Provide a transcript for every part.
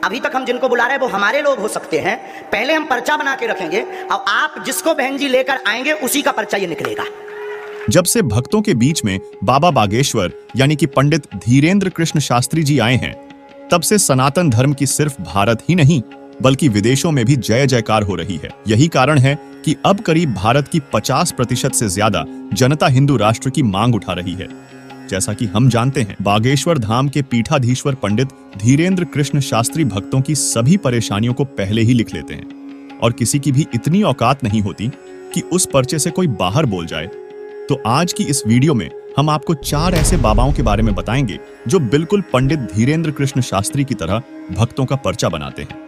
अभी तक हम जिनको बुला रहे हैं वो हमारे लोग हो सकते हैं, पहले हम पर्चा बना के रखेंगे और आप जिसको बहन जी लेकर आएंगे उसी का पर्चा ये निकलेगा। जब से भक्तों के बीच में बाबा बागेश्वर यानी कि पंडित धीरेंद्र कृष्ण शास्त्री जी आए हैं, तब से सनातन धर्म की सिर्फ भारत ही नहीं बल्कि विदेशों में भी जय जयकार हो रही है। यही कारण है कि अब करीब भारत की 50% से ज्यादा जनता हिंदू राष्ट्र की मांग उठा रही है। जैसा कि हम जानते हैं, बागेश्वर धाम के पीठाधीश्वर पंडित धीरेंद्र कृष्ण शास्त्री भक्तों की सभी परेशानियों को पहले ही लिख लेते हैं और किसी की भी इतनी औकात नहीं होती कि उस पर्चे से कोई बाहर बोल जाए। तो आज की इस वीडियो में हम आपको 4 ऐसे बाबाओं के बारे में बताएंगे जो बिल्कुल पंडित धीरेंद्र कृष्ण शास्त्री की तरह भक्तों का पर्चा बनाते हैं,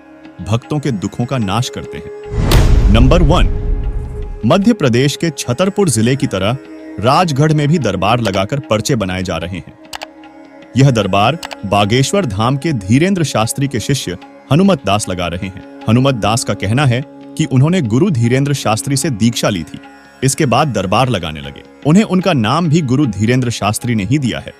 भक्तों के दुखों का नाश करते हैं। नंबर 1, मध्य प्रदेश के छतरपुर जिले की तरह राजगढ़ में भी दरबार लगाकर पर्चे बनाए जा रहे हैं। यह दरबार बागेश्वर धाम के धीरेंद्र शास्त्री के शिष्य हनुमत दास लगा रहे हैं। हनुमत दास का कहना है कि उन्होंने गुरु धीरेंद्र शास्त्री से दीक्षा ली थी, इसके बाद दरबार लगाने लगे। उन्हें उनका नाम भी गुरु धीरेंद्र शास्त्री ने ही दिया है।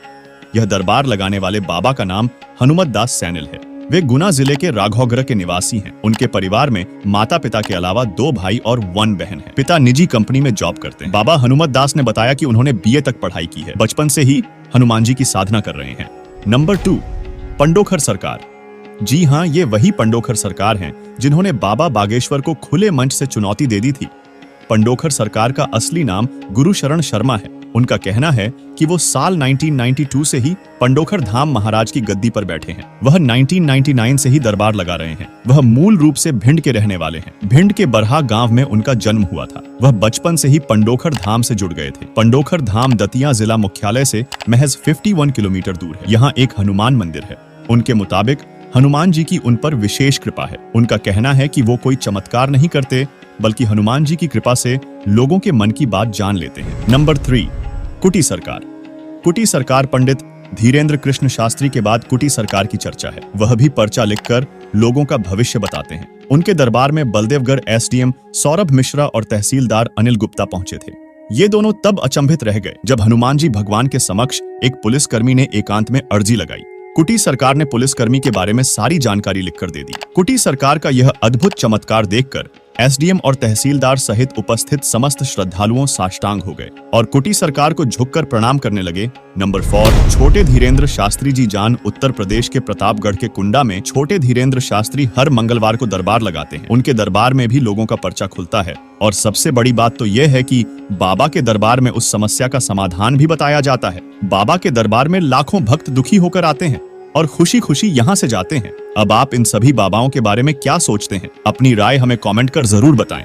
यह दरबार लगाने वाले बाबा का नाम हनुमत दास सैनिल है। वे गुना जिले के राघौगढ़ के निवासी हैं। उनके परिवार में माता पिता के अलावा 2 भाई और 1 बहन है। पिता निजी कंपनी में जॉब करते हैं। बाबा हनुमत दास ने बताया कि उन्होंने बीए तक पढ़ाई की है। बचपन से ही हनुमान जी की साधना कर रहे हैं। नंबर 2, पंडोखर सरकार। जी हाँ, ये वही पंडोखर सरकार हैं जिन्होंने बाबा बागेश्वर को खुले मंच से चुनौती दे दी थी। पंडोखर सरकार का असली नाम गुरु शरण शर्मा है। उनका कहना है कि वो साल 1992 से ही पंडोखर धाम महाराज की गद्दी पर बैठे हैं। वह 1999 से ही दरबार लगा रहे हैं। वह मूल रूप से भिंड के रहने वाले हैं। भिंड के बरहा गांव में उनका जन्म हुआ था। वह बचपन से ही पंडोखर धाम से जुड़ गए थे। पंडोखर धाम दतिया जिला मुख्यालय से महज 51 किलोमीटर दूर है। यहाँ एक हनुमान मंदिर है। उनके मुताबिक हनुमान जी की उन पर विशेष कृपा है। उनका कहना है कि वो कोई चमत्कार नहीं करते बल्कि हनुमान जी की कृपा से लोगों के मन की बात जान लेते हैं। नंबर 3, कुटी सरकार। कुटी सरकार पंडित धीरेंद्र कृष्ण शास्त्री के बाद कुटी सरकार की चर्चा है। वह भी पर्चा लिखकर लोगों का भविष्य बताते हैं। उनके दरबार में बलदेवगढ़ एसडीएम सौरभ मिश्रा और तहसीलदार अनिल गुप्ता पहुंचे थे। ये दोनों तब अचंभित रह गए जब हनुमान जी भगवान के समक्ष एक पुलिसकर्मी ने एकांत में अर्जी लगाई। कुटी सरकार ने पुलिसकर्मी के बारे में सारी जानकारी लिखकर दे दी। कुटी सरकार का यह अद्भुत चमत्कार देखकर एसडीएम और तहसीलदार सहित उपस्थित समस्त श्रद्धालुओं साष्टांग हो गए और कुटी सरकार को झुककर प्रणाम करने लगे। नंबर 4, छोटे धीरेंद्र शास्त्री जी जान। उत्तर प्रदेश के प्रतापगढ़ के कुंडा में छोटे धीरेंद्र शास्त्री हर मंगलवार को दरबार लगाते हैं। उनके दरबार में भी लोगों का पर्चा खुलता है और सबसे बड़ी बात तो यह है कि बाबा के दरबार में उस समस्या का समाधान भी बताया जाता है। बाबा के दरबार में लाखों भक्त दुखी होकर आते हैं और खुशी खुशी यहाँ से जाते हैं। अब आप इन सभी बाबाओं के बारे में क्या सोचते हैं? अपनी राय हमें कमेंट कर जरूर बताएं।